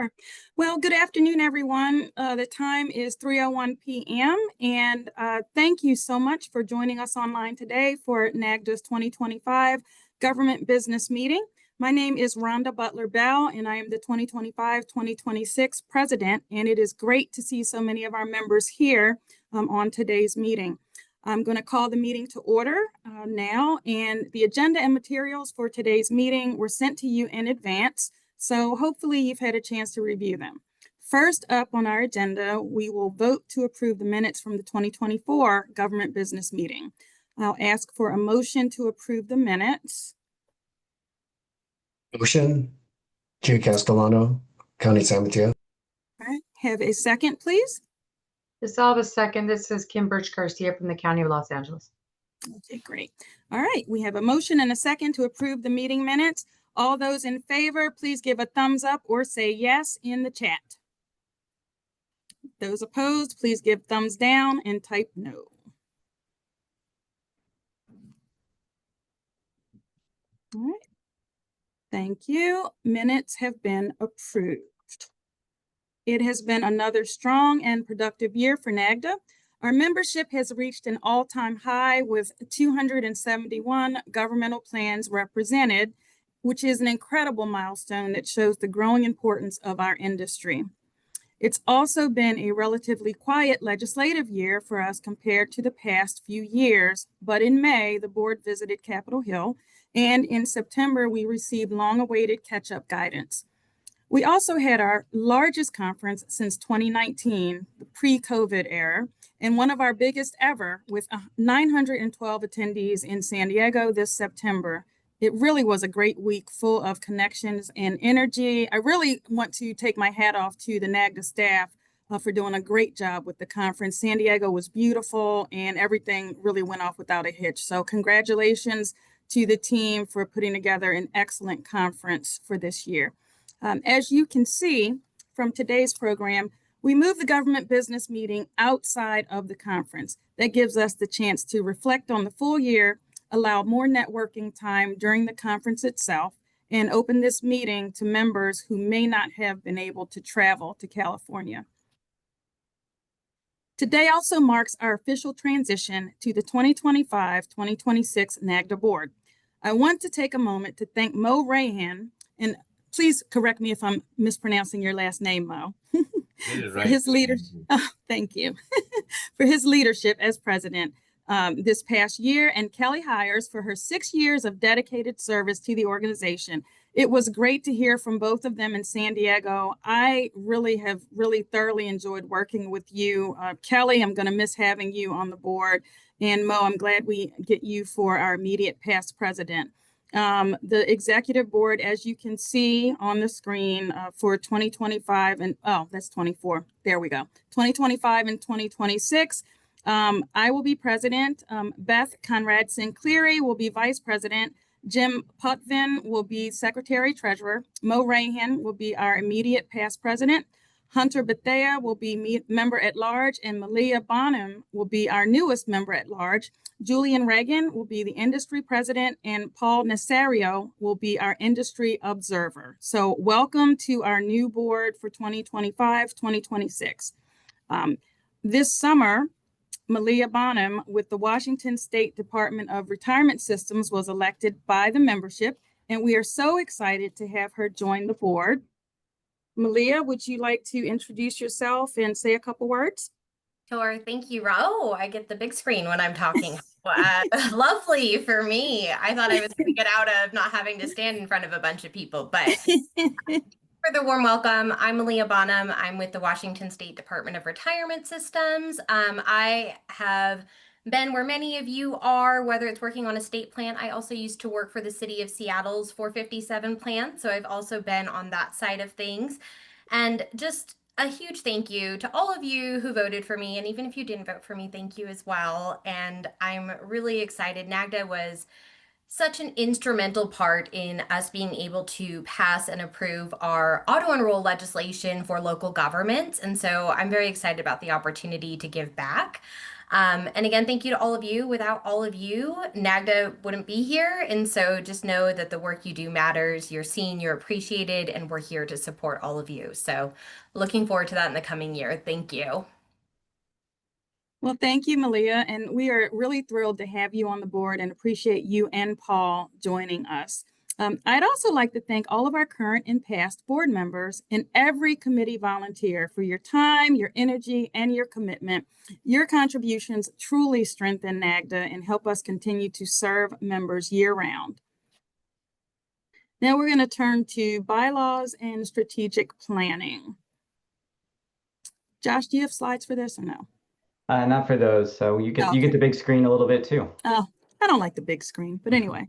are. Well, good afternoon, everyone. The time is 3:01 p.m. and thank you so much for joining us online today for NAGDCA's 2025 Government Business Meeting. My name is Rhonda Butler Bell, and I am the 2025-2026 President, and it is great to see so many of our members here on today's meeting. I'm going to call the meeting to order now, and the agenda and materials for today's meeting were sent to you in advance, so hopefully you've had a chance to review them. First up on our agenda, we will vote to approve the minutes from the 2024 Government Business Meeting. I'll ask for a motion to approve the minutes. Motion, Jay Castellano, County San Mateo. All right, have a second, please. DeSalvo second. This is Kim Birch Garcia from the County of Los Angeles. Okay, great. All right, we have a motion and a second to approve the meeting minutes. All those in favor, please give a thumbs up or say yes in the chat. Those opposed, please give thumbs down and type no. All right. Thank you. Minutes have been approved. It has been another strong and productive year for NAGDCA. Our membership has reached an all-time high with 271 governmental plans represented, which is an incredible milestone that shows the growing importance of our industry. It's also been a relatively quiet legislative year for us compared to the past few years, but in May, the board visited Capitol Hill, and in September, we received long-awaited catch-up guidance. We also had our largest conference since 2019, the pre-COVID era, and one of our biggest ever with 912 attendees in San Diego this September. It really was a great week full of connections and energy. I really want to take my hat off to the NAGDCA staff for doing a great job with the conference. San Diego was beautiful and everything really went off without a hitch. So congratulations to the team for putting together an excellent conference for this year. As you can see from today's program, we moved the government business meeting outside of the conference. That gives us the chance to reflect on the full year, allow more networking time during the conference itself, and open this meeting to members who may not have been able to travel to California. Today also marks our official transition to the 2025-2026 NAGDCA board. I want to take a moment to thank Mo Rayhan, and please correct me if I'm mispronouncing your last name, Mo. For his leadership. Oh, thank you. For his leadership as president this past year, and Kelly Hires for her 6 years of dedicated service to the organization. It was great to hear from both of them in San Diego. I have thoroughly enjoyed working with you. Kelly, I'm going to miss having you on the board. And Mo, I'm glad we get you for our immediate past president. The executive board, as you can see on the screen for 2025 and, oh, that's 24. There we go. 2025 and 2026. I will be president. Beth Conrad-Sinclair will be vice president. Jim Putvin will be secretary treasurer. Mo Rayhan will be our immediate past president. Hunter Bethea will be member at large, and Malia Bonham will be our newest member at large. Julian Reagan will be the industry president, and Paul Nasario will be our industry observer. So welcome to our new board for 2025-2026. This summer, Malia Bonham with the Washington State Department of Retirement Systems was elected by the membership, and we are so excited to have her join the board. Malia, would you like to introduce yourself and say a couple words? Sure. Thank you. Oh, I get the big screen when I'm talking. Lovely for me. I thought I was going to get out of not having to stand in front of a bunch of people, but for the warm welcome. I'm Malia Bonham. I'm with the Washington State Department of Retirement Systems. I have been where many of you are, whether it's working on a state plan. I also used to work for the city of Seattle's 457 plan, so I've also been on that side of things. And just a huge thank you to all of you who voted for me, and even if you didn't vote for me, thank you as well. And I'm really excited. NAGDCA was such an instrumental part in us being able to pass and approve our auto-enroll legislation for local governments. And so I'm very excited about the opportunity to give back. And again, thank you to all of you. Without all of you, NAGDA wouldn't be here. And so just know that the work you do matters. You're seen, you're appreciated, and we're here to support all of you. So looking forward to that in the coming year. Thank you. Well, thank you, Malia, and we are really thrilled to have you on the board and appreciate you and Paul joining us. I'd also like to thank all of our current and past board members and every committee volunteer for your time, your energy, and your commitment. Your contributions truly strengthen NAGDA and help us continue to serve members year-round. Now we're going to turn to bylaws and strategic planning. Josh, do you have slides for this or no? Not for those. So you get the big screen a little bit too. Oh, I don't like the big screen, but anyway.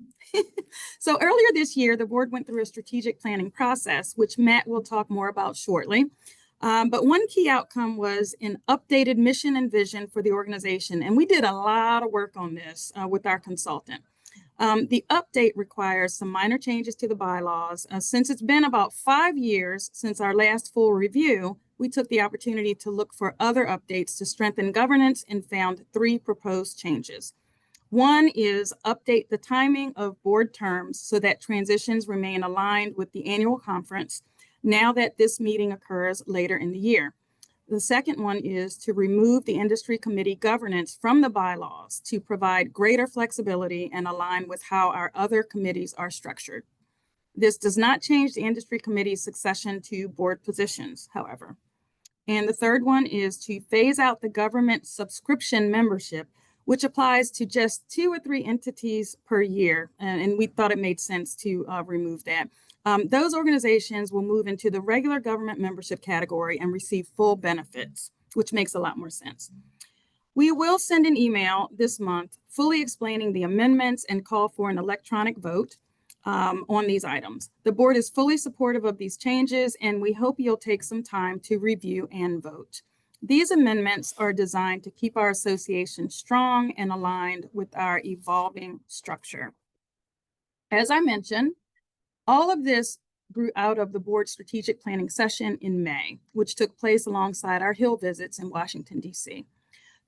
So earlier this year, the board went through a strategic planning process, which Matt will talk more about shortly. But one key outcome was an updated mission and vision for the organization. And we did a lot of work on this with our consultant. The update requires some minor changes to the bylaws. Since it's been about 5 years since our last full review, we took the opportunity to look for other updates to strengthen governance and found 3 proposed changes. One is update the timing of board terms so that transitions remain aligned with the annual conference now that this meeting occurs later in the year. The second one is to remove the industry committee governance from the bylaws to provide greater flexibility and align with how our other committees are structured. This does not change the industry committee's succession to board positions, however. And the third one is to phase out the government subscription membership, which applies to just 2 or 3 entities per year. And we thought it made sense to remove that. Those organizations will move into the regular government membership category and receive full benefits, which makes a lot more sense. We will send an email this month fully explaining the amendments and call for an electronic vote on these items. The board is fully supportive of these changes, and we hope you'll take some time to review and vote. These amendments are designed to keep our association strong and aligned with our evolving structure. As I mentioned, all of this grew out of the board strategic planning session in May, which took place alongside our Hill visits in Washington, D.C.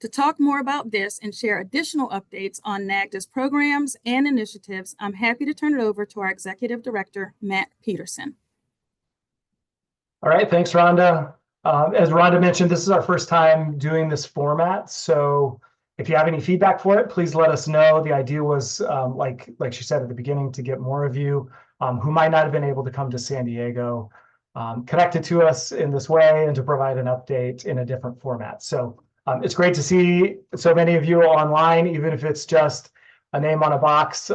To talk more about this and share additional updates on NAGDA's programs and initiatives, I'm happy to turn it over to our Executive Director, Matt Peterson. All right, thanks, Rhonda. As Rhonda mentioned, this is our first time doing this format. So if you have any feedback for it, please let us know. The idea was, like she said at the beginning, to get more of you who might not have been able to come to San Diego connected to us in this way and to provide an update in a different format. So it's great to see so many of you online, even if it's just a name on a box.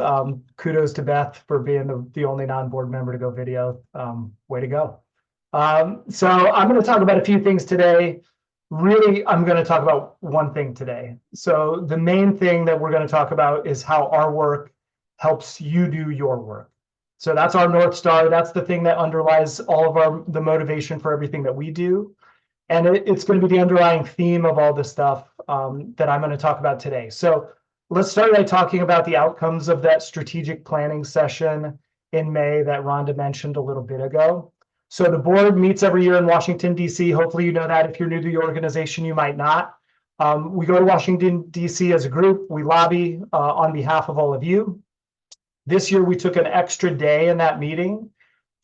Kudos to Beth for being the only non-board member to go video. Way to go. So I'm going to talk about a few things today. Really, I'm going to talk about one thing today. So the main thing that we're going to talk about is how our work helps you do your work. So that's our North Star. That's the thing that underlies all of the motivation for everything that we do. And it's going to be the underlying theme of all the stuff that I'm going to talk about today. So let's start by talking about the outcomes of that strategic planning session in May that Rhonda mentioned a little bit ago. So the board meets every year in Washington, D.C. Hopefully you know that. If you're new to the organization, you might not. We go to Washington, D.C. as a group. We lobby on behalf of all of you. This year, we took an extra day in that meeting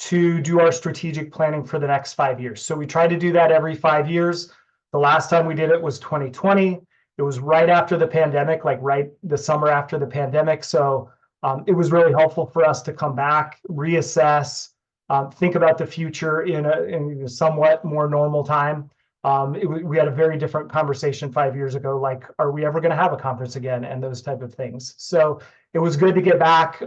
to do our strategic planning for the next 5 years. So we try to do that every 5 years. The last time we did it was 2020. It was right after the pandemic, like right the summer after the pandemic. So it was really helpful for us to come back, reassess, think about the future in a somewhat more normal time. We had a very different conversation 5 years ago, like, are we ever going to have a conference again, and those type of things. So it was good to get back.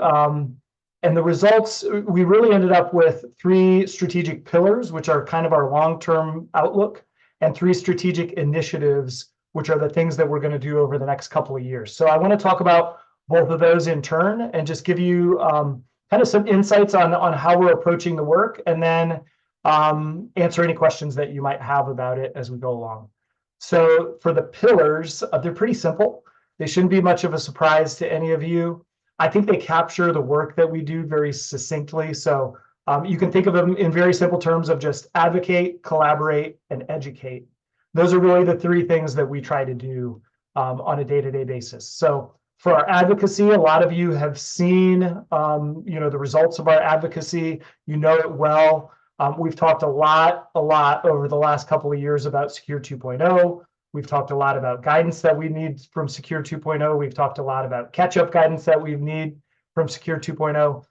And the results, we really ended up with 3 strategic pillars, which are kind of our long-term outlook, and 3 strategic initiatives, which are the things that we're going to do over the next couple of years. So I want to talk about both of those in turn and just give you kind of some insights on how we're approaching the work, and then answer any questions that you might have about it as we go along. So for the pillars, they're pretty simple. They shouldn't be much of a surprise to any of you. I think they capture the work that we do very succinctly. So you can think of them in very simple terms of just advocate, collaborate, and educate. Those are really the 3 things that we try to do on a day-to-day basis. So for our advocacy, a lot of you have seen, the results of our advocacy. You know it well. We've talked a lot over the last couple of years about Secure 2.0. We've talked a lot about guidance that we need from Secure 2.0. We've talked a lot about catch-up guidance that we need from Secure 2.0.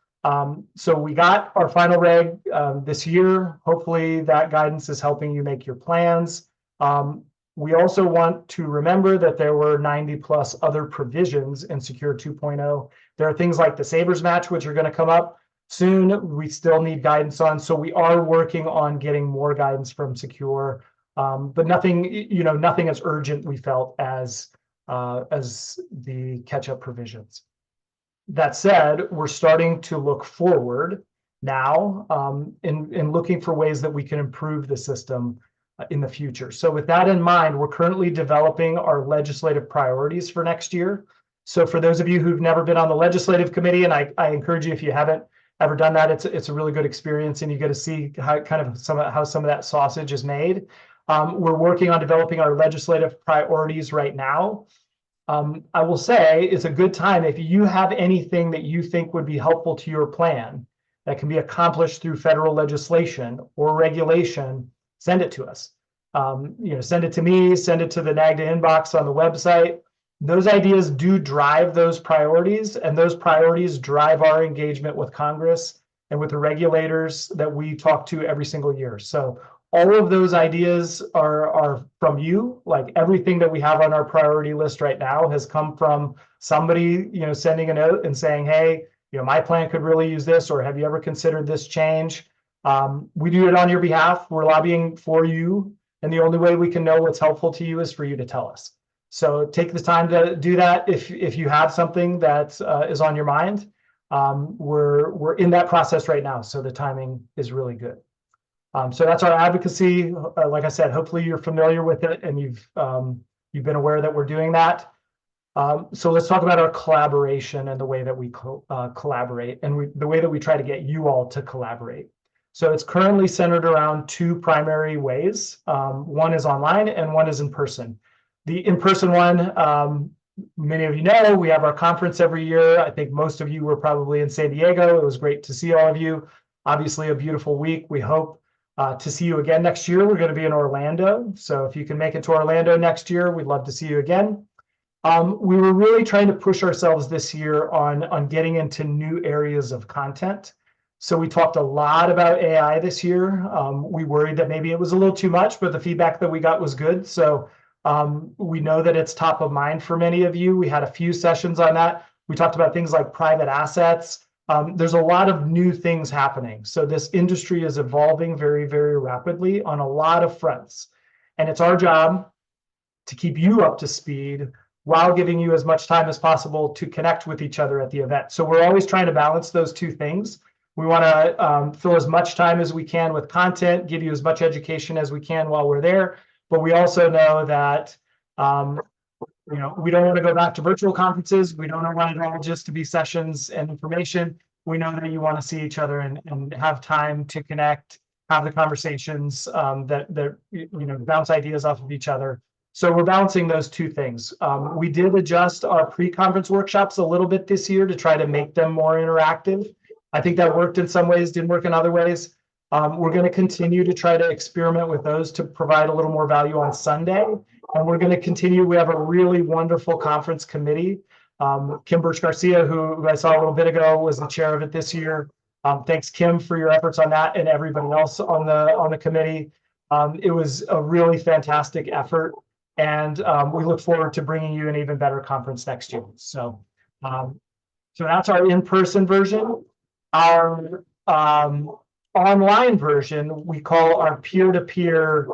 So we got our final reg this year. Hopefully that guidance is helping you make your plans. We also want to remember that there were 90 plus other provisions in Secure 2.0. There are things like the Sabres match, which are going to come up soon. We still need guidance on. So we are working on getting more guidance from Secure, but nothing, nothing as urgent we felt as the catch-up provisions. That said, we're starting to look forward now in looking for ways that we can improve the system in the future. So with that in mind, we're currently developing our legislative priorities for next year. So for those of you who've never been on the legislative committee, and I encourage you, if you haven't ever done that, it's a really good experience, and you get to see how some of that sausage is made. We're working on developing our legislative priorities right now. I will say it's a good time if you have anything that you think would be helpful to your plan that can be accomplished through federal legislation or regulation. Send it to us. Send it to me, send it to the NAGDA inbox on the website. Those ideas do drive those priorities, and those priorities drive our engagement with Congress and with the regulators that we talk to every single year. So all of those ideas are from you. Like everything that we have on our priority list right now has come from somebody, sending a note and saying, hey, my plan could really use this, or have you ever considered this change? We do it on your behalf. We're lobbying for you. And the only way we can know what's helpful to you is for you to tell us. So take the time to do that. If you have something that is on your mind, we're in that process right now. So the timing is really good. So that's our advocacy. Like I said, hopefully you're familiar with it and you've been aware that we're doing that. So let's talk about our collaboration and the way that we collaborate and the way that we try to get you all to collaborate. So it's currently centered around two primary ways. One is online and one is in person. The in-person one, many of you know, we have our conference every year. I think most of you were probably in San Diego. It was great to see all of you. Obviously a beautiful week. We hope to see you again next year. We're going to be in Orlando. So if you can make it to Orlando next year, we'd love to see you again. We were really trying to push ourselves this year on getting into new areas of content. So we talked a lot about AI this year. We worried that maybe it was a little too much, but the feedback that we got was good. So we know that it's top of mind for many of you. We had a few sessions on that. We talked about things like private assets. There's a lot of new things happening. So this industry is evolving very, very rapidly on a lot of fronts. And it's our job to keep you up to speed while giving you as much time as possible to connect with each other at the event. So we're always trying to balance those two things. We want to fill as much time as we can with content, give you as much education as we can while we're there. But we also know that we don't want to go back to virtual conferences. We don't want it all just to be sessions and information. We know that you want to see each other and have time to connect, have the conversations that bounce ideas off of each other. So we're balancing those two things. We did adjust our pre-conference workshops a little bit this year to try to make them more interactive. I think that worked in some ways, didn't work in other ways. We're going to continue to try to experiment with those to provide a little more value on Sunday. And we're going to continue. We have a really wonderful conference committee. Kim Birch-Garcia, who I saw a little bit ago, was the chair of it this year. Thanks, Kim, for your efforts on that and everybody else on the committee. It was a really fantastic effort. And we look forward to bringing you an even better conference next year. So that's our in-person version. Our online version, we call our peer-to-peer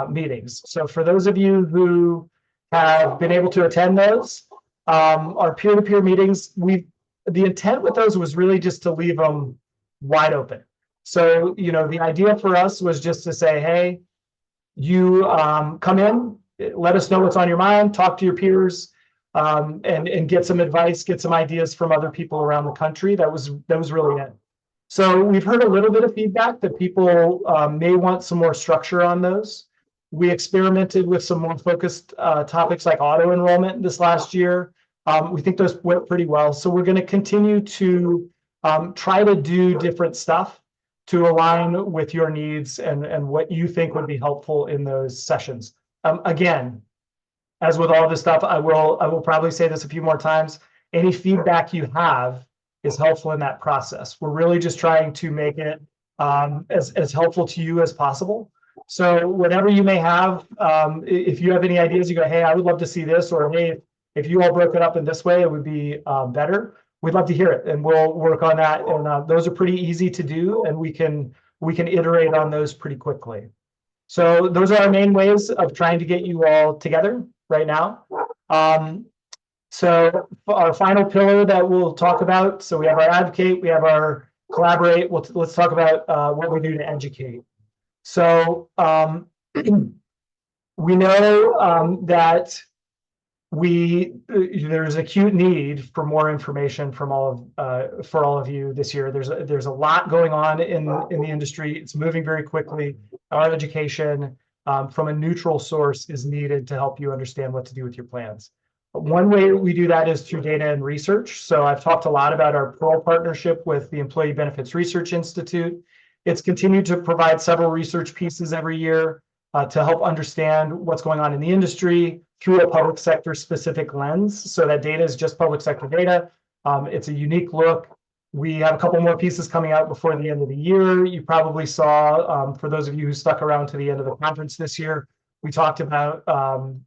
meetings. So for those of you who have been able to attend those, our peer-to-peer meetings, the intent with those was really just to leave them wide open. So, the idea for us was just to say, hey, you come in, let us know what's on your mind, talk to your peers, and get some advice, get some ideas from other people around the country. That was really it. So we've heard a little bit of feedback that people may want some more structure on those. We experimented with some more focused topics like auto enrollment this last year. We think those went pretty well. So we're going to continue to try to do different stuff to align with your needs and what you think would be helpful in those sessions. Again, as with all this stuff, I will probably say this a few more times. Any feedback you have is helpful in that process. We're really just trying to make it as helpful to you as possible. So whatever you may have, if you have any ideas, you go, hey, I would love to see this, or hey, if you all broke it up in this way, it would be better. We'd love to hear it, and we'll work on that. And those are pretty easy to do, and we can iterate on those pretty quickly. So those are our main ways of trying to get you all together right now. So our final pillar that we'll talk about, so we have our advocate, we have our collaborate. Let's talk about what we do to educate. So we know that there's acute need for more information from all of you this year. There's a lot going on in the industry. It's moving very quickly. Our education from a neutral source is needed to help you understand what to do with your plans. One way we do that is through data and research. So I've talked a lot about our Pearl partnership with the Employee Benefits Research Institute. It's continued to provide several research pieces every year to help understand what's going on in the industry through a public sector specific lens. So that data is just public sector data. It's a unique look. We have a couple more pieces coming out before the end of the year. You probably saw, for those of you who stuck around to the end of the conference this year, we talked about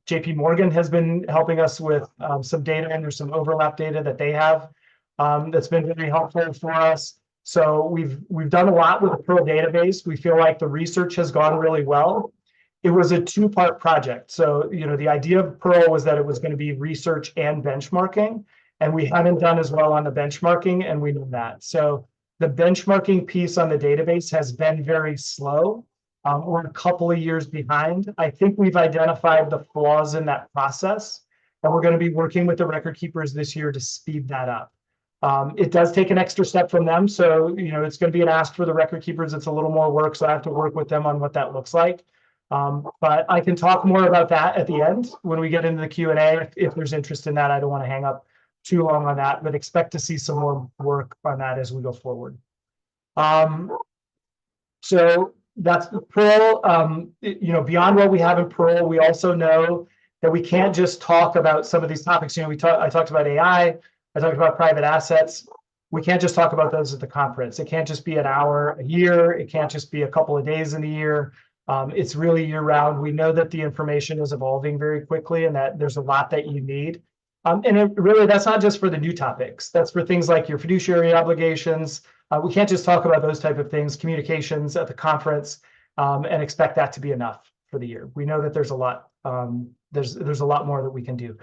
JP Morgan has been helping us with some data, and there's some overlap data that they have that's been very helpful for us. So we've done a lot with the Pearl database. We feel like the research has gone really well. It was a two-part project. So, the idea of Pearl was that it was going to be research and benchmarking, and we haven't done as well on the benchmarking, and we know that. So the benchmarking piece on the database has been very slow. We're a couple of years behind. I think we've identified the flaws in that process, and we're going to be working with the record keepers this year to speed that up. It does take an extra step from them. So, it's going to be an ask for the record keepers. It's a little more work, so I have to work with them on what that looks like. But I can talk more about that at the end when we get into the Q&A. If there's interest in that, I don't want to hang up too long on that, but expect to see some more work on that as we go forward. So that's the Pearl. Beyond what we have in Pearl, we also know that we can't just talk about some of these topics. I talked about AI. I talked about private assets. We can't just talk about those at the conference. It can't just be an hour a year. It can't just be a couple of days in a year. It's really year round. We know that the information is evolving very quickly and that there's a lot that you need. And that's not just for the new topics. That's for things like your fiduciary obligations. We can't just talk about those type of things, communications at the conference, and expect that to be enough for the year. We know that there's a lot. There's a lot more that we can do.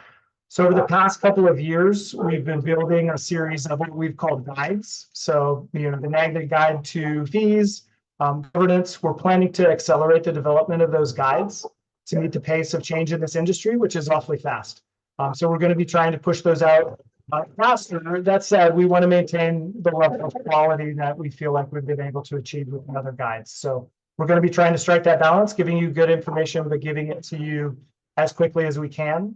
So over the past couple of years, we've been building a series of what we've called guides. So, the NAGDCA guide to fees, governance. We're planning to accelerate the development of those guides to meet the pace of change in this industry, which is awfully fast. So we're going to be trying to push those out faster. That said, we want to maintain the level of quality that we feel like we've been able to achieve with other guides. So we're going to be trying to strike that balance, giving you good information, but giving it to you as quickly as we can.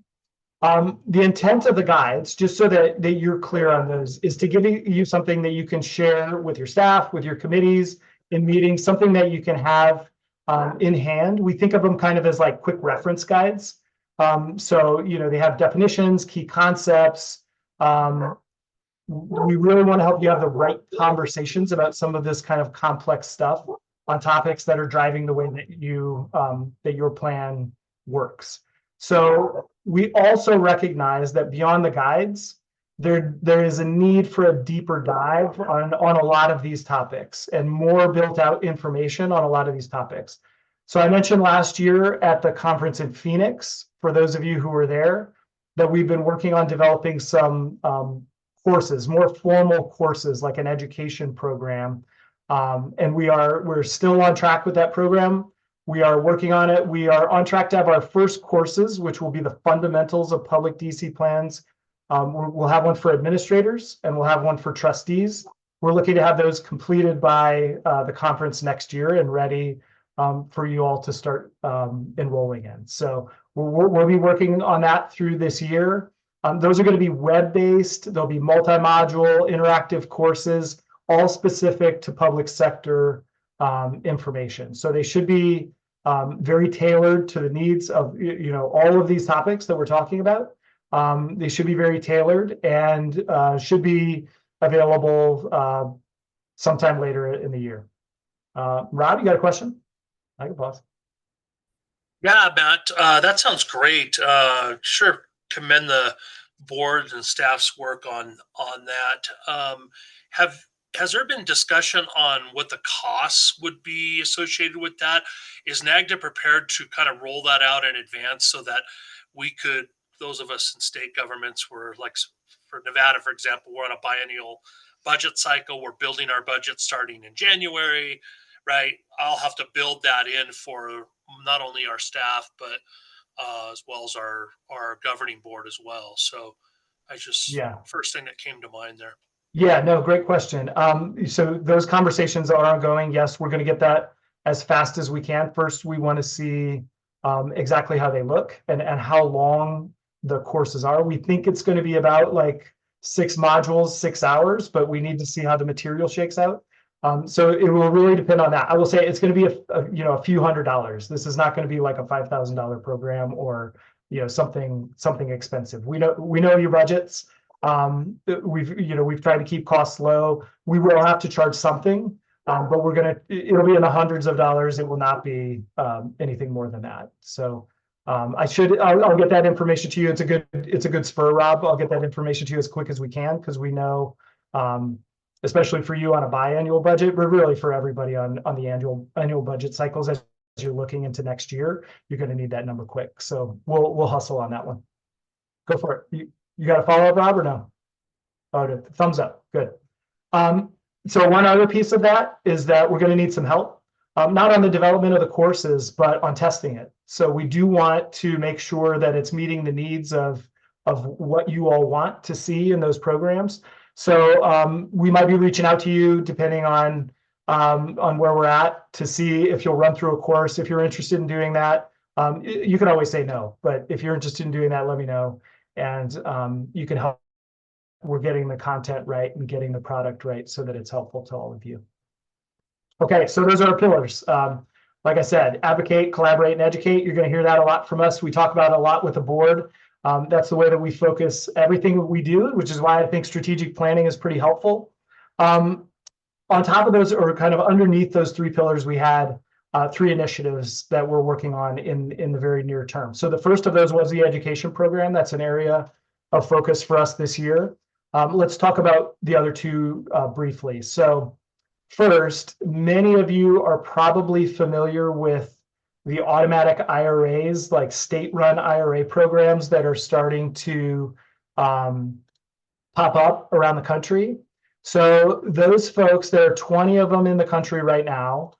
The intent of the guides, just so that you're clear on those, is to give you something that you can share with your staff, with your committees, in meetings, something that you can have in hand. We think of them kind of as like quick reference guides. So, they have definitions, key concepts. We really want to help you have the right conversations about some of this kind of complex stuff on topics that are driving the way that your plan works. So we also recognize that beyond the guides, there is a need for a deeper dive on a lot of these topics and more built out information on a lot of these topics. So I mentioned last year at the conference in Phoenix, for those of you who were there, that we've been working on developing some courses, more formal courses, like an education program. And we're still on track with that program. We are working on it. We are on track to have our first courses, which will be the fundamentals of public DC plans. We'll have one for administrators and we'll have one for trustees. We're looking to have those completed by the conference next year and ready for you all to start enrolling in. So we'll be working on that through this year. Those are going to be web-based. There'll be multi-module interactive courses, all specific to public sector information. So they should be very tailored to the needs of all of these topics that we're talking about. They should be very tailored and should be available sometime later in the year. Rob, you got a question? I can pause. Yeah, Matt, that sounds great. Sure, commend the board and staff's work on that. Has there been discussion on what the costs would be associated with that? Is NAGDA prepared to kind of roll that out in advance so that we could, those of us in state governments, were like, for Nevada, for example, we're on a biennial budget cycle. We're building our budget starting in January, right? I'll have to build that in for not only our staff, but as well as our governing board as well. So first thing that came to mind there. Yeah, no, great question. So those conversations are ongoing. Yes, we're going to get that as fast as we can. First, we want to see exactly how they look and how long the courses are. We think it's going to be about like 6 modules, 6 hours, but we need to see how the material shakes out. So it will really depend on that. I will say it's going to be a few $100s. This is not going to be like a $5,000 program or something expensive. We know your budgets. We've tried to keep costs low. We will have to charge something, but it'll be in the hundreds of dollars. It will not be anything more than that. So I'll get that information to you. It's a good spur, Rob. I'll get that information to you as quick as we can, because we know, especially for you on a biannual budget, but really for everybody on the annual budget cycles, as you're looking into next year, you're going to need that number quick. So we'll hustle on that one. Go for it. You got a follow-up, Rob, or no? Oh, thumbs up. Good. So one other piece of that is that we're going to need some help, not on the development of the courses, but on testing it. So we do want to make sure that it's meeting the needs of what you all want to see in those programs. So we might be reaching out to you depending on where we're at to see if you'll run through a course. If you're interested in doing that, you can always say no, but if you're interested in doing that, let me know. And you can help. We're getting the content right and getting the product right so that it's helpful to all of you. Okay, so those are our pillars. Like I said, advocate, collaborate, and educate. You're going to hear that a lot from us. We talk about it a lot with the board. That's the way that we focus everything that we do, which is why I think strategic planning is pretty helpful. On top of those, or kind of underneath those 3 pillars, we had 3 initiatives that we're working on in the very near term. So the first of those was the education program. That's an area of focus for us this year. Let's talk about the other 2 briefly. So first, many of you are probably familiar with the automatic IRAs, like state-run IRA programs that are starting to pop up around the country. So those folks, there are 20 of them in the country right now.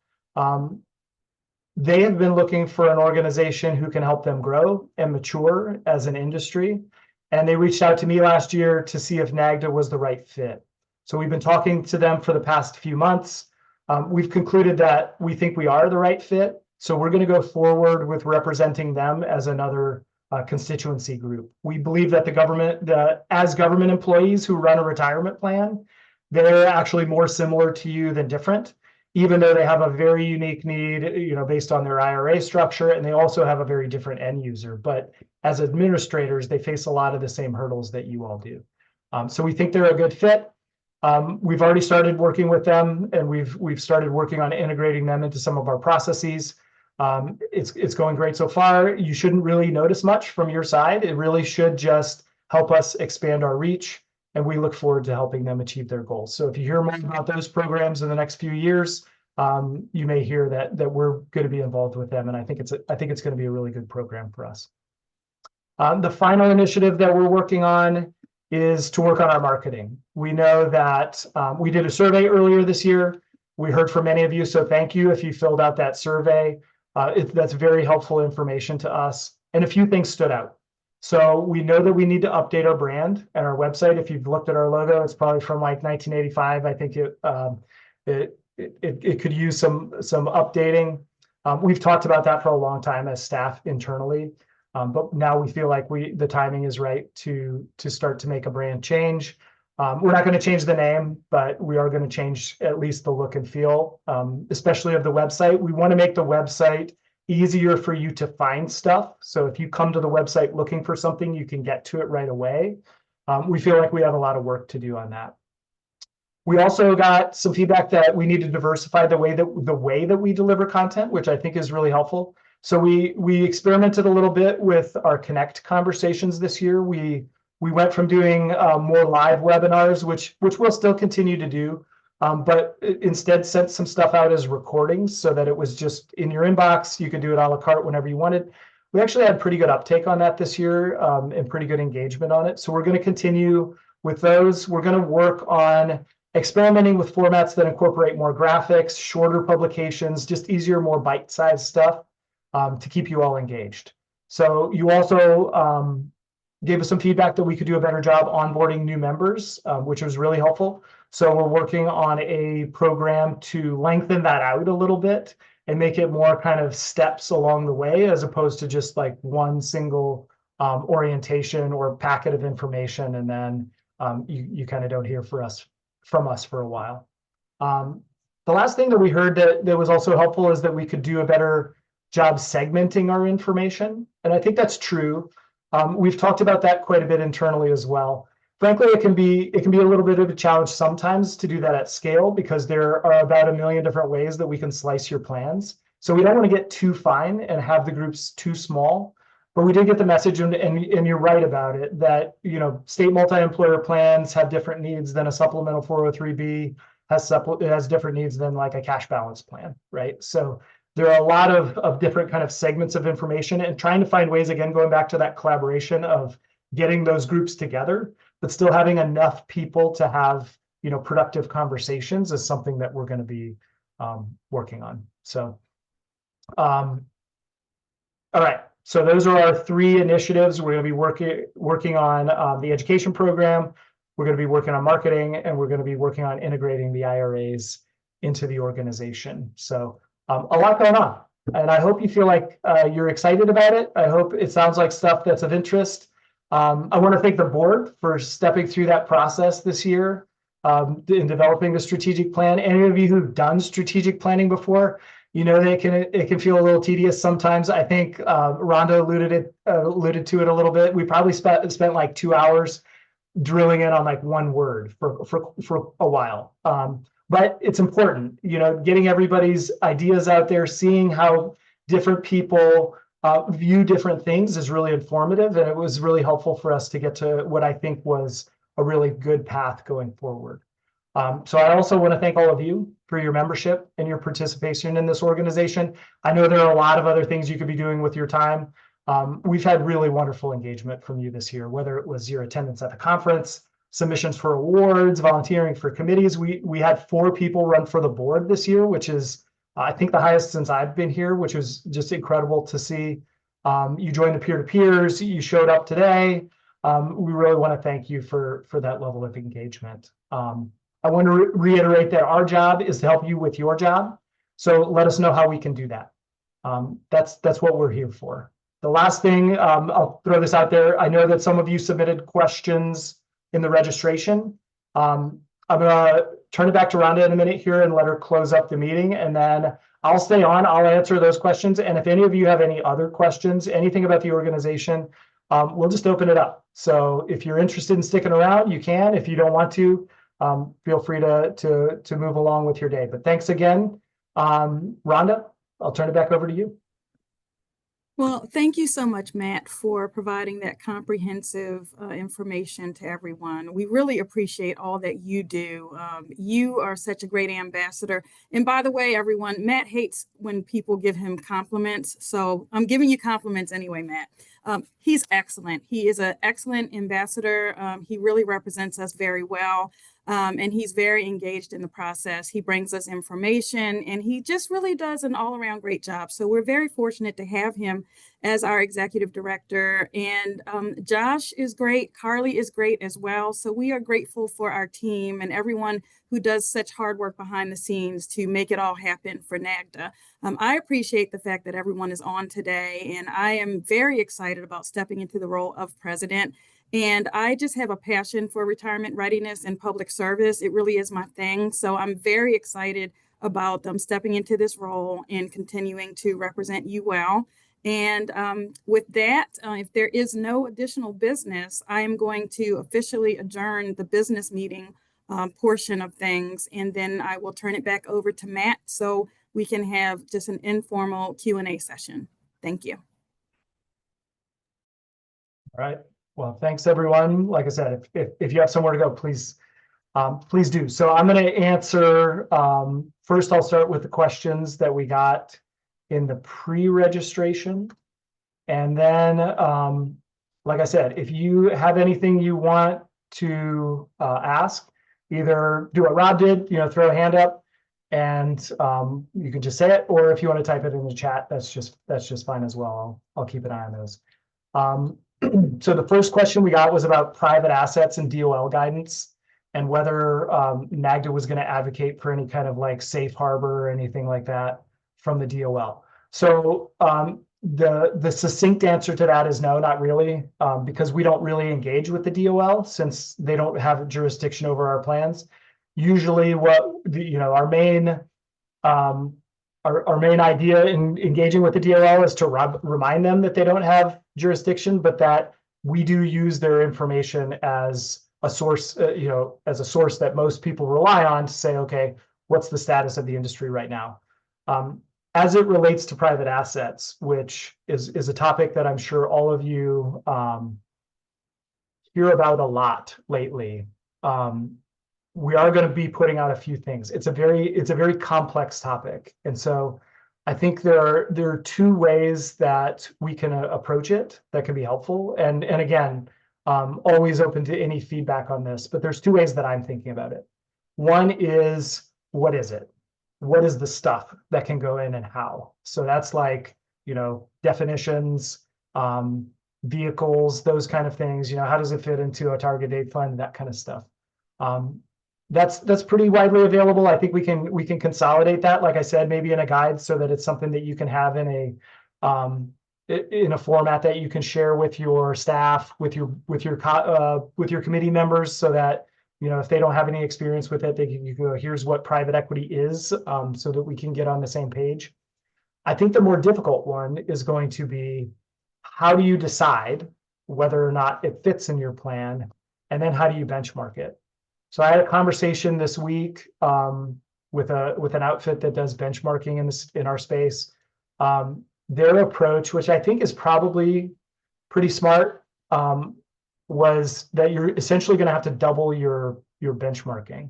They have been looking for an organization who can help them grow and mature as an industry. And they reached out to me last year to see if NAGDA was the right fit. So we've been talking to them for the past few months. We've concluded that we think we are the right fit. So we're going to go forward with representing them as another constituency group. We believe that as government employees who run a retirement plan, they're actually more similar to you than different, even though they have a very unique need, based on their IRA structure, and they also have a very different end user. But as administrators, they face a lot of the same hurdles that you all do. So we think they're a good fit. We've already started working with them, and we've started working on integrating them into some of our processes. It's going great so far. You shouldn't really notice much from your side. It really should just help us expand our reach, and we look forward to helping them achieve their goals. So if you hear more about those programs in the next few years, you may hear that we're going to be involved with them, and I think it's going to be a really good program for us. The final initiative that we're working on is to work on our marketing. We know that we did a survey earlier this year. We heard from many of you, so thank you if you filled out that survey. That's very helpful information to us. And a few things stood out. So we know that we need to update our brand and our website. If you've looked at our logo, it's probably from like 1985. I think it could use some updating. We've talked about that for a long time as staff internally, but now we feel like the timing is right to start to make a brand change. We're not going to change the name, but we are going to change at least the look and feel, especially of the website. We want to make the website easier for you to find stuff. So if you come to the website looking for something, you can get to it right away. We feel like we have a lot of work to do on that. We also got some feedback that we need to diversify the way that we deliver content, which I think is really helpful. So we experimented a little bit with our Connect conversations this year. We went from doing more live webinars, which we'll still continue to do, but instead sent some stuff out as recordings so that it was just in your inbox. You could do it a la carte whenever you wanted. We actually had pretty good uptake on that this year, and pretty good engagement on it. So we're going to continue with those. We're going to work on experimenting with formats that incorporate more graphics, shorter publications, just easier, more bite-sized stuff, to keep you all engaged. So you also gave us some feedback that we could do a better job onboarding new members, which was really helpful. So we're working on a program to lengthen that out a little bit and make it more kind of steps along the way, as opposed to just like one single orientation or packet of information, and then you kind of don't hear from us for a while. The last thing that we heard that was also helpful is that we could do a better job segmenting our information, and I think that's true. We've talked about that quite a bit internally as well. Frankly, it can be a little bit of a challenge sometimes to do that at scale, because there are about 1 million different ways that we can slice your plans. So we don't want to get too fine and have the groups too small. But we did get the message, and you're right about it, that state multi-employer plans have different needs than a supplemental 403B has different needs than like a cash balance plan, right? So there are a lot of different kind of segments of information, and trying to find ways, again, going back to that collaboration of getting those groups together, but still having enough people to have productive conversations is something that we're going to be working on. So, all right. So those are our 3 initiatives. We're going to be working on the education program. We're going to be working on marketing, and we're going to be working on integrating the IRAs into the organization. So a lot going on, and I hope you feel like you're excited about it. I hope it sounds like stuff that's of interest. I want to thank the board for stepping through that process this year in developing the strategic plan. Any of you who've done strategic planning before, that it can feel a little tedious sometimes. I think Rhonda alluded to it a little bit. We probably spent like 2 hours drilling in on like one word for a while. But it's important, getting everybody's ideas out there, seeing how different people view different things is really informative, and it was really helpful for us to get to what I think was a really good path going forward. So I also want to thank all of you for your membership and your participation in this organization. I know there are a lot of other things you could be doing with your time. We've had really wonderful engagement from you this year, whether it was your attendance at the conference, submissions for awards, volunteering for committees. We had 4 people run for the board this year, which is, I think, the highest since I've been here, which was just incredible to see. You joined the peer-to-peers, you showed up today. We really want to thank you for that level of engagement. I want to reiterate that our job is to help you with your job. So let us know how we can do that. That's what we're here for. The last thing, I'll throw this out there. I know that some of you submitted questions in the registration. I'm going to turn it back to Rhonda in a minute here and let her close up the meeting, and then I'll stay on. I'll answer those questions. And if any of you have any other questions, anything about the organization, we'll just open it up. So if you're interested in sticking around, you can. If you don't want to, feel free to move along with your day. But thanks again. Rhonda, I'll turn it back over to you. Well, thank you so much, Matt, for providing that comprehensive information to everyone. We really appreciate all that you do. You are such a great ambassador. And by the way, everyone, Matt hates when people give him compliments. So I'm giving you compliments anyway, Matt. He's excellent. He is an excellent ambassador. He really represents us very well. And he's very engaged in the process. He brings us information and he just really does an all around great job. So we're very fortunate to have him as our executive director. And Josh is great. Carly is great as well. So we are grateful for our team and everyone who does such hard work behind the scenes to make it all happen for NAGDA. I appreciate the fact that everyone is on today, and I am very excited about stepping into the role of president. And I just have a passion for retirement readiness and public service. It really is my thing. So I'm very excited about stepping into this role and continuing to represent you well. And with that, if there is no additional business, I am going to officially adjourn the business meeting portion of things. And then I will turn it back over to Matt so we can have just an informal Q&A session. Thank you. All right. Well, thanks everyone. Like I said, if you have somewhere to go, please do. So I'm going to answer, first I'll start with the questions that we got in the pre-registration. And then, like I said, if you have anything you want to ask, either do what Rob did, throw a hand up and you can just say it, or if you want to type it in the chat, that's just fine as well. I'll keep an eye on those. So the first question we got was about private assets and DOL guidance and whether NAGDA was going to advocate for any kind of like safe harbor or anything like that from the DOL. So the succinct answer to that is no, not really, because we don't really engage with the DOL since they don't have jurisdiction over our plans. Usually our main idea in engaging with the DOL is to remind them that they don't have jurisdiction, but that we do use their information as a source, as a source that most people rely on to say, okay, what's the status of the industry right now? As it relates to private assets, which is a topic that I'm sure all of you hear about a lot lately, we are going to be putting out a few things. It's a very complex topic, and so I think there are two ways that we can approach it that can be helpful. And again, always open to any feedback on this. But there's two ways that I'm thinking about it. One is, what is it? What is the stuff that can go in and how? So that's like definitions, vehicles, those kind of things. How does it fit into a target date fund? That kind of stuff. That's pretty widely available. I think we can consolidate that, like I said, maybe in a guide so that it's something that you can have in a format that you can share with your staff, with your committee members, so that if they don't have any experience with it, you can go, here's what private equity is, so that we can get on the same page. I think the more difficult one is going to be, how do you decide whether or not it fits in your plan, and then how do you benchmark it? So I had a conversation this week with an outfit that does benchmarking in our space. Their approach, which I think is probably pretty smart, was that you're essentially going to have to double your benchmarking.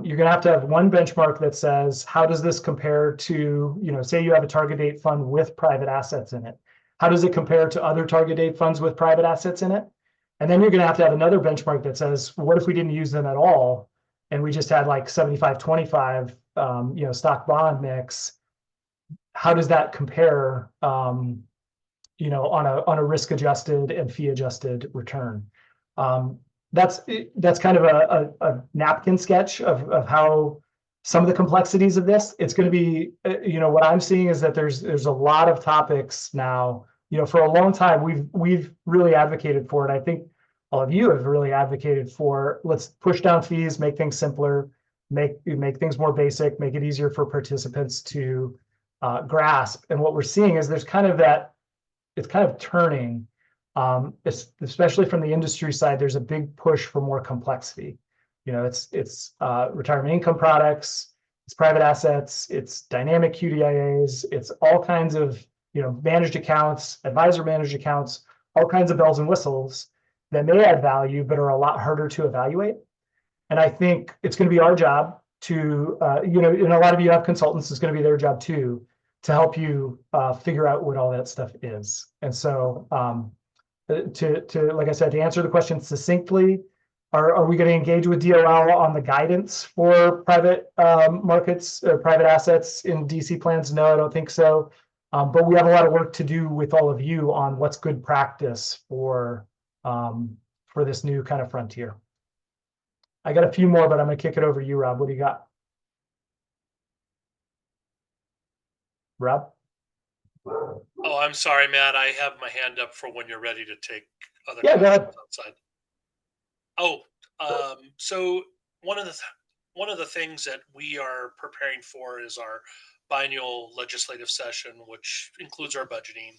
You're going to have one benchmark that says, how does this compare to, say you have a target date fund with private assets in it. How does it compare to other target date funds with private assets in it? And then you're going to have another benchmark that says, what if we didn't use them at all, and we just had like 75-25, stock bond mix? How does that compare, on a risk adjusted and fee adjusted return? That's kind of a napkin sketch of how some of the complexities of this. It's going to be, what I'm seeing is that there's a lot of topics now. For a long time, we've really advocated for it. I think all of you have really advocated for, let's push down fees, make things simpler, make things more basic, make it easier for participants to grasp. And what we're seeing is there's kind of it's kind of turning, especially from the industry side. There's a big push for more complexity. It's retirement income products, it's private assets, it's dynamic QDIAs, it's all kinds of managed accounts, advisor managed accounts, all kinds of bells and whistles that may add value, but are a lot harder to evaluate. And I think it's going to be our job to, and a lot of you have consultants, it's going to be their job too, to help you figure out what all that stuff is. And so like I said, to answer the question succinctly, Are we going to engage with DOL on the guidance for private markets, private assets in DC plans? No, I don't think so. But we have a lot of work to do with all of you on what's good practice for this new kind of frontier. I got a few more, but I'm going to kick it over to you, Rob. What do you got? Rob? Oh, I'm sorry, Matt. I have my hand up for when you're ready to take other Yeah, go ahead. questions outside. Oh, so one of the things that we are preparing for is our biennial legislative session, which includes our budgeting.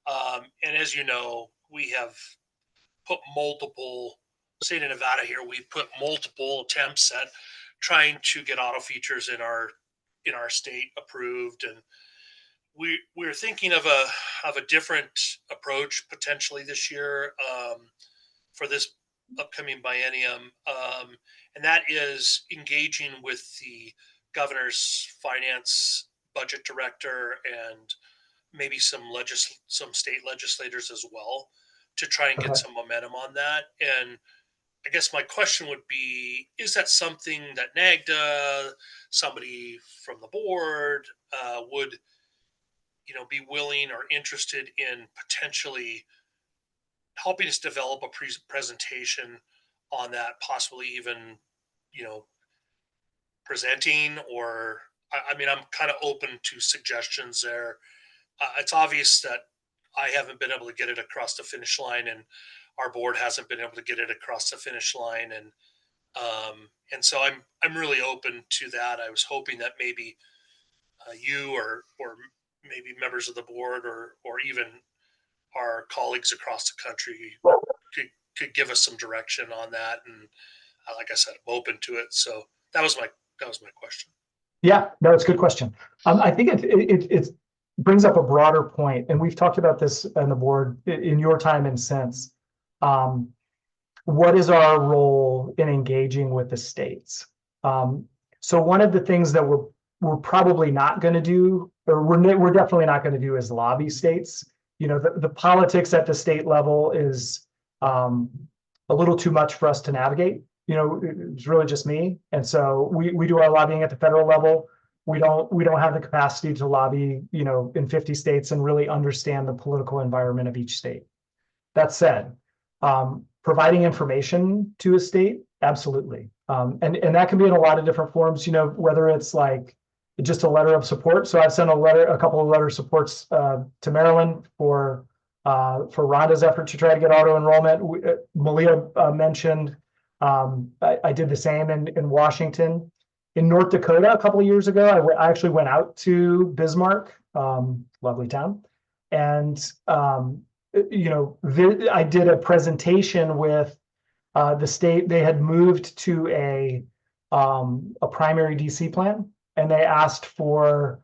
And as you know, we have put multiple, state of Nevada here, we've put multiple attempts at trying to get auto features in our state approved, and we're thinking of a different approach potentially this year for this upcoming biennium, and that is engaging with the governor's finance budget director and maybe some state legislators as well to try and get some momentum on that. And I guess my question would be, is that something that NAGDA, somebody from the board, would be willing or interested in potentially helping us develop a presentation on that, possibly even presenting? Or I mean, I'm kind of open to suggestions there. It's obvious that I haven't been able to get it across the finish line, and our board hasn't been able to get it across the finish line, and so I'm really open to that. I was hoping that maybe you or maybe members of the board or even our colleagues across the country could give us some direction on that. And like I said, I'm open to it. So that was my question. Yeah, no, it's a good question. I think it brings up a broader point, and we've talked about this on the board in your time and since. What is our role in engaging with the states? So one of the things that we're probably not going to do, or we're definitely not going to do, is lobby states. The politics at the state level is a little too much for us to navigate. It's really just me. And so we do our lobbying at the federal level. We don't have the capacity to lobby, in 50 states and really understand the political environment of each state. That said, providing information to a state, absolutely. And that can be in a lot of different forms, whether it's like just a letter of support. So I've sent a couple of letter supports to Maryland for Rhonda's effort to try to get auto enrollment. Malia mentioned I did the same in Washington. In North Dakota a couple of years ago, I actually went out to Bismarck, lovely town, and I did a presentation with the state. They had moved to a primary DC plan, and they asked for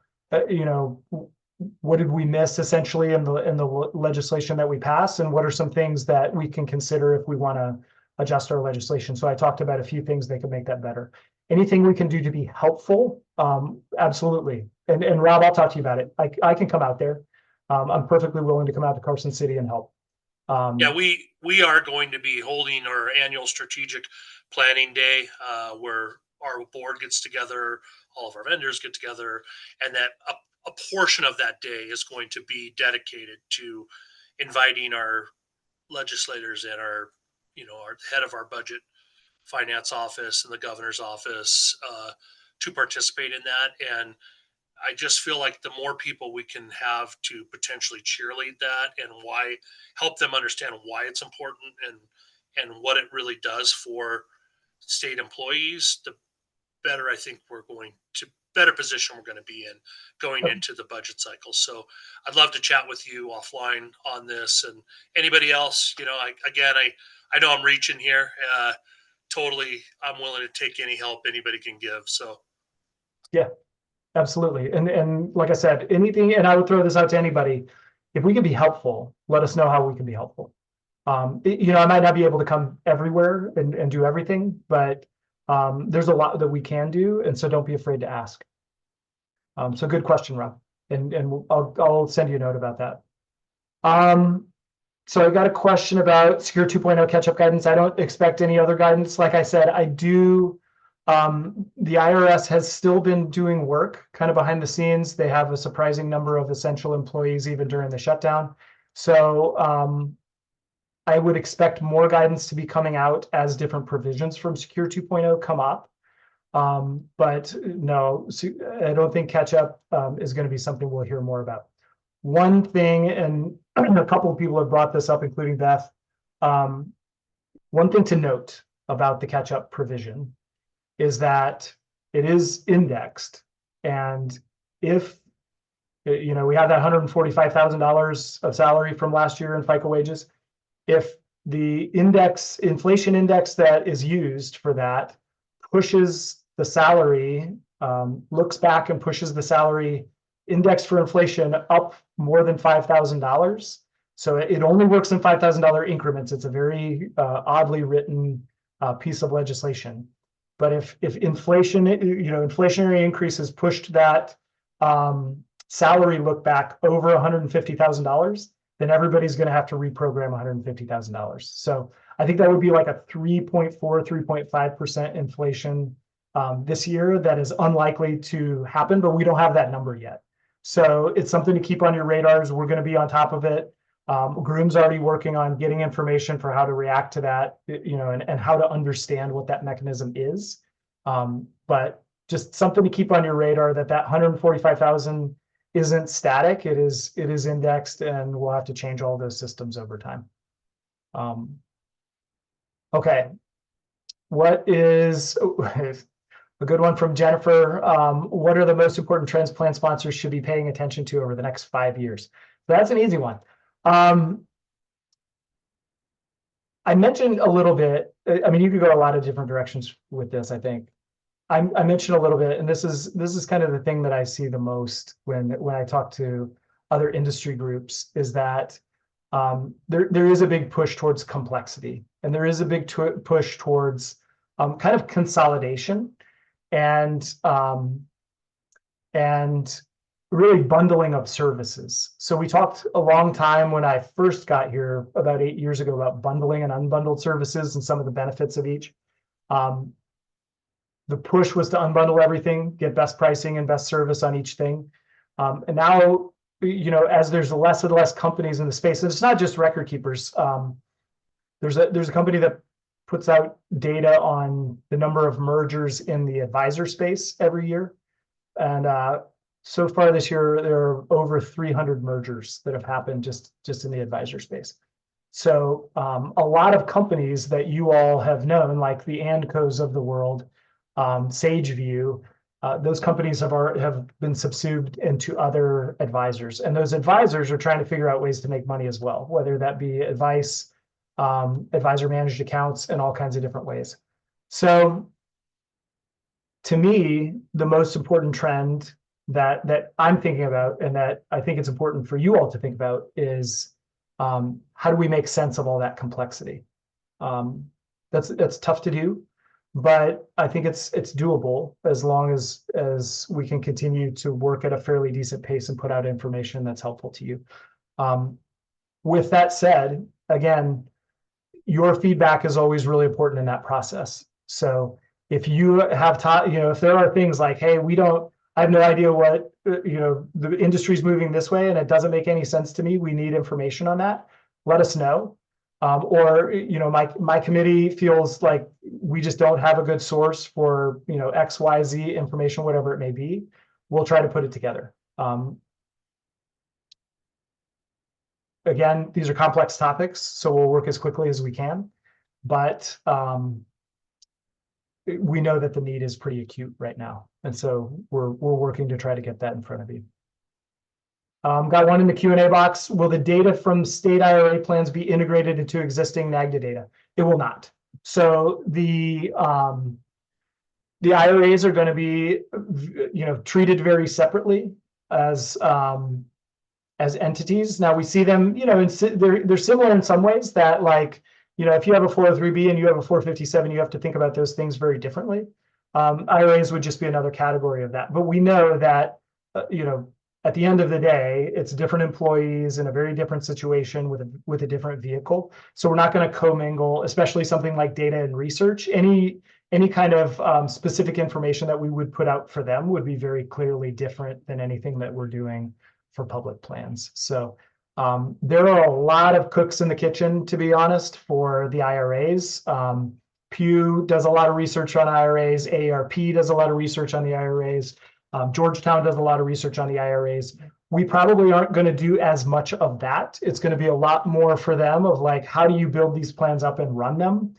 what did we miss essentially in the legislation that we passed, and what are some things that we can consider if we want to adjust our legislation. So I talked about a few things that could make that better. Anything we can do to be helpful, absolutely. And Rob, I'll talk to you about it. I can come out there. I'm perfectly willing to come out to Carson City and help. Yeah, we are going to be holding our annual strategic planning day, where our board gets together, all of our vendors get together, and that a portion of that day is going to be dedicated to inviting our legislators and our head of our budget finance office and the governor's office to participate in that. And I just feel like the more people we can have to potentially cheerlead that and help them understand why it's important and what it really does for state employees, the better I think better position we're going to be in going into the budget cycle. So I'd love to chat with you offline on this, and anybody else. I know I'm reaching here. Totally, I'm willing to take any help anybody can give. So yeah, absolutely. And like I said, anything, and I would throw this out to anybody, if we can be helpful, let us know how we can be helpful. I might not be able to come everywhere and do everything, but there's a lot that we can do, and so don't be afraid to ask. So good question, Rob, and I'll send you a note about that. So I got a question about Secure 2.0 catch-up guidance. I don't expect any other guidance. Like I said, I do. The IRS has still been doing work kind of behind the scenes. They have a surprising number of essential employees even during the shutdown. So I would expect more guidance to be coming out as different provisions from Secure 2.0 come up. But no, I don't think catch-up is going to be something we'll hear more about. One thing, and a couple of people have brought this up, including Beth. One thing to note about the catch-up provision is that it is indexed, and if we have that $145,000 of salary from last year in FICA wages, if the inflation index that is used for that pushes the salary, looks back and pushes the salary index for inflation up more than $5,000. So it only works in $5,000 increments. It's a very oddly written piece of legislation. But if inflation, inflationary increases pushed that salary look back over $150,000, then everybody's going to have to reprogram $150,000. So I think that would be like a 3.4, 3.5% inflation this year. That is unlikely to happen, but we don't have that number yet. So it's something to keep on your radars. We're going to be on top of it. Groom's already working on getting information for how to react to that, and how to understand what that mechanism is. But just something to keep on your radar, that 145,000 isn't static. It is indexed, and we'll have to change all those systems over time. Okay. What is a good one from Jennifer? What are the most important trends plan sponsors should be paying attention to over the next 5 years? So that's an easy one. I mentioned a little bit. I mean, you could go a lot of different directions with this. I think I mentioned a little bit, and this is kind of the thing that I see the most when I talk to other industry groups, is that there is a big push towards complexity, and there is a big push towards kind of consolidation and really bundling of services. So we talked a long time when I first got here about 8 years ago about bundling and unbundled services and some of the benefits of each. The push was to unbundle everything, get best pricing and best service on each thing. And now, as there's less and less companies in the space, and it's not just record keepers. There's a company that puts out data on the number of mergers in the advisor space every year. And so far this year, there are over 300 mergers that have happened just in the advisor space. So a lot of companies that you all have known, like the Andcos of the world, SageView, those companies have been subsumed into other advisors, and those advisors are trying to figure out ways to make money as well, whether that be advice, advisor managed accounts, and all kinds of different ways. So to me, the most important trend that I'm thinking about, and that I think it's important for you all to think about, is how do we make sense of all that complexity? That's tough to do, but I think it's doable as long as we can continue to work at a fairly decent pace and put out information that's helpful to you. With that said, again, your feedback is always really important in that process. So if you have if there are things like, hey, I have no idea what, the industry's moving this way and it doesn't make any sense to me, we need information on that, let us know. Or my committee feels like we just don't have a good source for XYZ information, whatever it may be, we'll try to put it together. Again, these are complex topics, so we'll work as quickly as we can, but we know that the need is pretty acute right now, and so we're working to try to get that in front of you. Got one in the Q&A box. Will the data from state IRA plans be integrated into existing NAGDA data? It will not. So the IRAs are going to be treated very separately as entities. Now we see them, they're similar in some ways, that like, if you have a 403B and you have a 457, you have to think about those things very differently. IRAs would just be another category of that. But we know that, at the end of the day, it's different employees in a very different situation with a different vehicle. So we're not going to commingle, especially something like data and research. Any kind of specific information that we would put out for them would be very clearly different than anything that we're doing for public plans. So there are a lot of cooks in the kitchen, to be honest, for the IRAs. Pew does a lot of research on IRAs. AARP does a lot of research on the IRAs. Georgetown does a lot of research on the IRAs. We probably aren't going to do as much of that. It's going to be a lot more for them of like, how do you build these plans up and run them?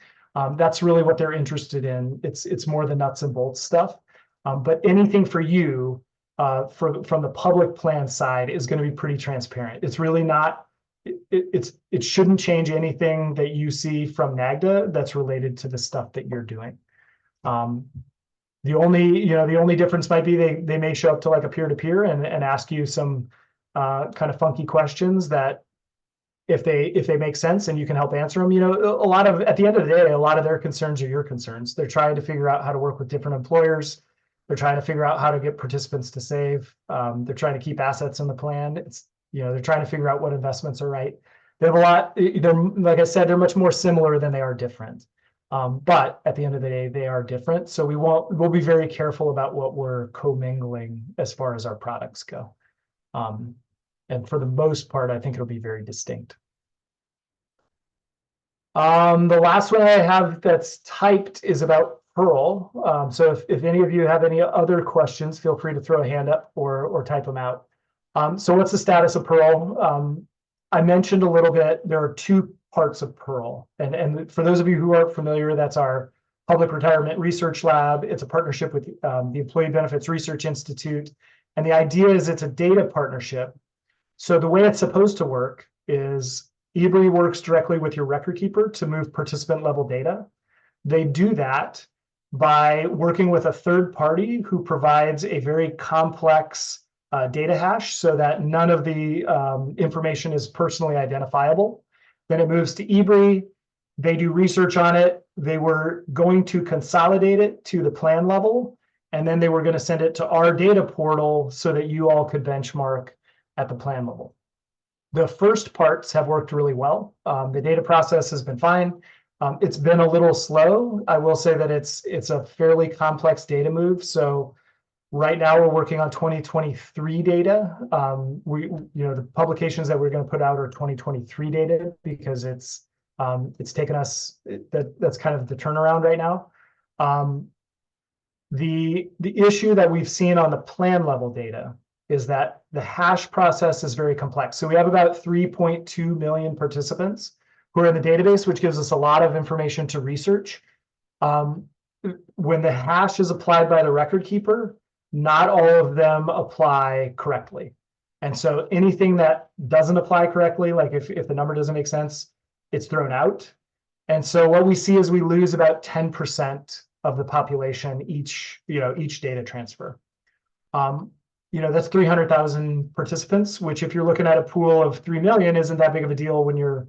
That's really what they're interested in. It's more the nuts and bolts stuff. But anything for you from the public plan side is going to be pretty transparent. It's really not. It shouldn't change anything that you see from NAGDA that's related to the stuff that you're doing. The only difference might be they may show up to like a peer-to-peer and ask you some kind of funky questions that if they make sense and you can help answer them. At the end of the day, a lot of their concerns are your concerns. They're trying to figure out how to work with different employers. They're trying to figure out how to get participants to save. They're trying to keep assets in the plan. They're trying to figure out what investments are right. They have a lot. Like I said, they're much more similar than they are different. But at the end of the day, they are different. So we'll be very careful about what we're commingling as far as our products go. And for the most part, I think it'll be very distinct. The last one I have that's typed is about Pearl. So if any of you have any other questions, feel free to throw a hand up or type them out. So what's the status of Pearl? I mentioned a little bit, there are two parts of Pearl. And for those of you who aren't familiar, that's our Public Retirement Research Lab. It's a partnership with the Employee Benefits Research Institute. And the idea is it's a data partnership. So the way it's supposed to work is eBree works directly with your record keeper to move participant level data. They do that by working with a third party who provides a very complex data hash so that none of the information is personally identifiable. Then it moves to eBree. They do research on it. They were going to consolidate it to the plan level, and then they were going to send it to our data portal so that you all could benchmark at the plan level. The first parts have worked really well. The data process has been fine. It's been a little slow. I will say that it's a fairly complex data move. So right now we're working on 2023 data. The publications that we're going to put out are 2023 data because it's taken us, that's kind of the turnaround right now. The issue that we've seen on the plan level data is that the hash process is very complex. So we have about 3.2 million participants who are in the database, which gives us a lot of information to research. When the hash is applied by the record keeper, not all of them apply correctly. And so anything that doesn't apply correctly, like if the number doesn't make sense, it's thrown out. And so what we see is we lose about 10% of the population each data transfer. That's 300,000 participants, which if you're looking at a pool of 3 million, isn't that big of a deal when you're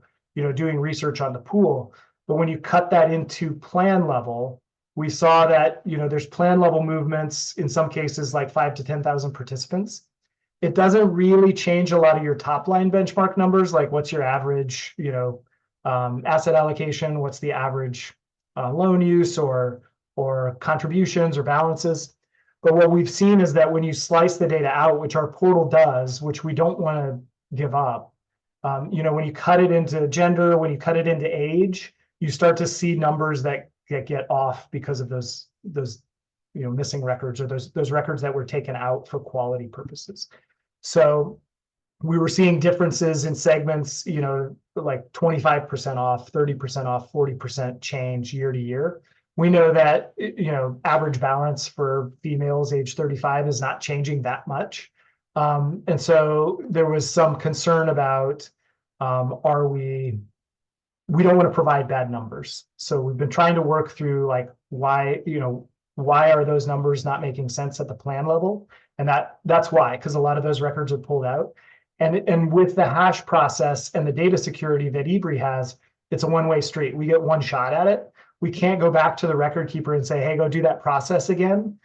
doing research on the pool. But when you cut that into plan level, we saw that there's plan level movements in some cases like 5,000 to 10,000 participants. It doesn't really change a lot of your top line benchmark numbers, like what's your average asset allocation, what's the average loan use or contributions or balances. But what we've seen is that when you slice the data out, which our portal does, which we don't want to give up, when you cut it into gender, when you cut it into age, you start to see numbers that get off because of those missing records or those records that were taken out for quality purposes. So we were seeing differences in segments, like 25% off, 30% off, 40% change year to year. We know that average balance for females age 35 is not changing that much. And so there was some concern about we don't want to provide bad numbers. So we've been trying to work through like why are those numbers not making sense at the plan level? And that's why, because a lot of those records are pulled out. And with the hash process and the data security that eBree has, it's a one-way street. We get one shot at it. We can't go back to the record keeper and say, hey, go do that process again.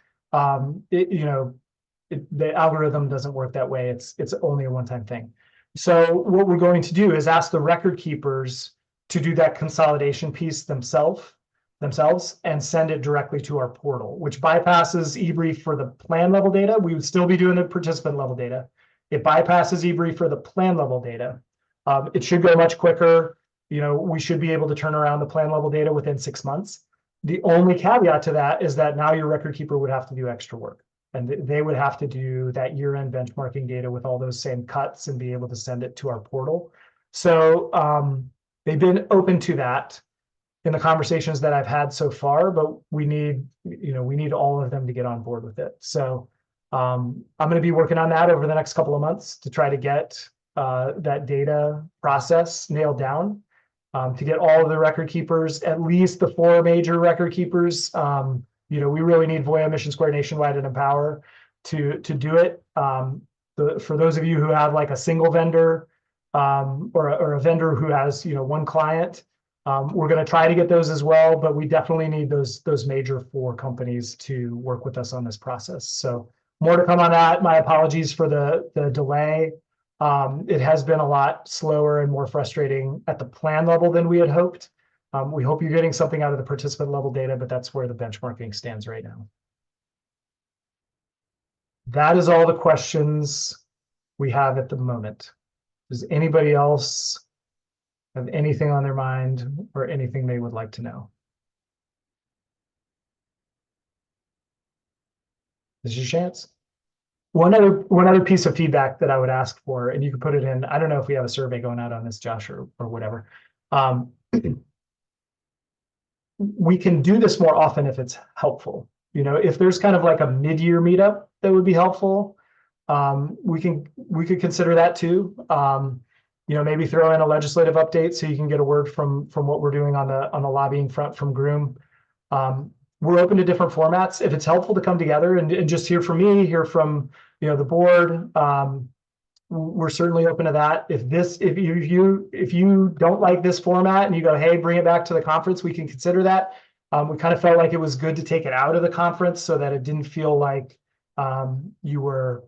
the algorithm doesn't work that way. It's only a one-time thing. So what we're going to do is ask the record keepers to do that consolidation piece themselves and send it directly to our portal, which bypasses eBrief for the plan level data. We would still be doing the participant level data. It bypasses eBrief for the plan level data. It should go much quicker. You know, we should be able to turn around the plan level data within 6 months. The only caveat to that is that now your record keeper would have to do extra work, and they would have to do that year-end benchmarking data with all those same cuts and be able to send it to our portal. So they've been open to that in the conversations that I've had so far, but we need all of them to get on board with it. So I'm going to be working on that over the next couple of months to try to get that data process nailed down, to get all of the record keepers, at least the 4 major record keepers. We really need Voya, Mission Square, Nationwide, and Empower to do it. For those of you who have like a single vendor or a vendor who has one client, we're going to try to get those as well, but we definitely need those major 4 companies to work with us on this process. So more to come on that. My apologies for the delay. It has been a lot slower and more frustrating at the plan level than we had hoped. We hope you're getting something out of the participant level data, but that's where the benchmarking stands right now. That is all the questions we have at the moment. Does anybody else have anything on their mind or anything they would like to know? This is your chance. One other piece of feedback that I would ask for, and you can put it in, I don't know if we have a survey going out on this, Josh, or whatever. We can do this more often if it's helpful. If there's kind of like a mid-year meetup that would be helpful, we could consider that too. Maybe throw in a legislative update so you can get a word from what we're doing on the lobbying front from Groom. We're open to different formats. If it's helpful to come together and just hear from me, hear from the board, we're certainly open to that. If you don't like this format and you go, hey, bring it back to the conference, we can consider that. We kind of felt like it was good to take it out of the conference so that it didn't feel like you were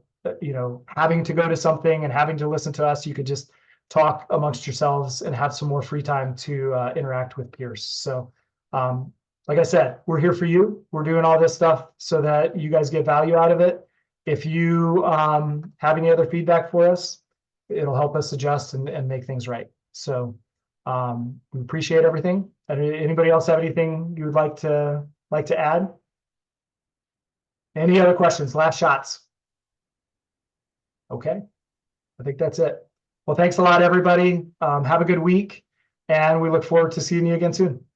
having to go to something and having to listen to us. You could just talk amongst yourselves and have some more free time to interact with peers. So like I said, we're here for you. We're doing all this stuff so that you guys get value out of it. If you have any other feedback for us, it'll help us adjust and make things right. So we appreciate everything. Anybody else have anything you would like to add? Any other questions? Last shots. Okay, I think that's it. Well, thanks a lot, everybody. Have a good week, and we look forward to seeing you again soon.